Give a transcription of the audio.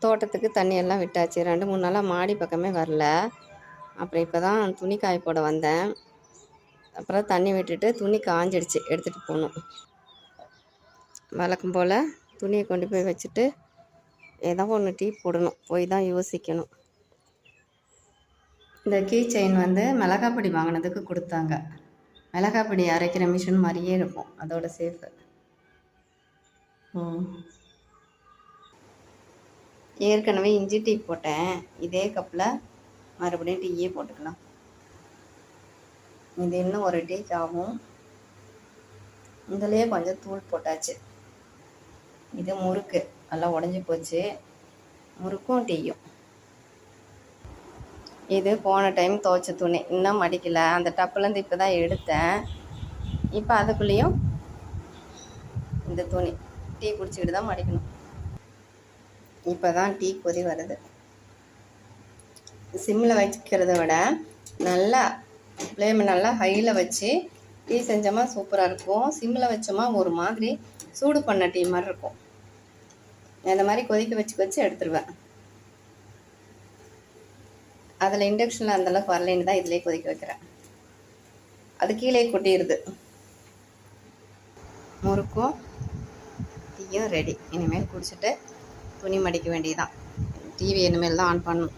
தோட்டத்துக்கு தண்ணியெல்லாம் விட்டாச்சு. 2-3 நாளாக மாடி பக்கமே வரல. அப்புறம் இப்போ தான் துணி காய போட வந்தேன். அப்புறம் தண்ணி விட்டுட்டு துணி காஞ்சிடுச்சு, எடுத்துகிட்டு போகணும். வழக்கம் போல் துணியை கொண்டு போய் வச்சுட்டு ஏதோ ஒன்று டீ போடணும். போய் தான் யோசிக்கணும். இந்த கீ செயின் வந்து மிளகாப்பொடி வாங்கினதுக்கு கொடுத்தாங்க. மிளகாப்பொடி அரைக்கிற மிஷின் மாதிரியே இருக்கும், அதோட சேஃபு. ஏற்கனவே இஞ்சி டீ போட்டேன். இதே கப்பில் மறுபடியும் டீயே போட்டுக்கலாம். இது இன்னும் ஒரு டீக்கு ஆகும். இதுலேயே கொஞ்சம் தூள் போட்டாச்சு. இது முறுக்கு நல்லா உடஞ்சி போச்சு. முறுக்கும் டீயும். இது போன டைம் துவைச்ச துணி, இன்னும் மடிக்கலை. அந்த டப்புலேருந்து இப்போ தான் எடுத்தேன். இப்போ அதுக்குள்ளேயும் இந்த துணி டீ குடிச்சிக்கிட்டு தான் மடிக்கணும். இப்போ தான் டீ கொதி வருது. சிம்மில் வச்சுக்கிறத விட நல்லா ஃப்ளேம் நல்லா ஹையில் வச்சு டீ செஞ்சோமா சூப்பராக இருக்கும். சிம்மில் வச்சோமா ஒரு மாதிரி சூடு பண்ண டீ மாதிரி இருக்கும். இந்த மாதிரி கொதிக்க வச்சு எடுத்துருவேன். அதில் இண்டக்ஷனில் அந்தளவுக்கு வரலைன்னு தான் இதிலே கொதிக்க வைக்கிறேன். அது கீழே கொட்டிடுது. முறுக்கும் டீயும் ரெடி. இனிமேல் குடிச்சிட்டு துணி மடிக்க வேண்டியதுதான். டிவி இனிமேல் தான் ஆன் பண்ணணும்.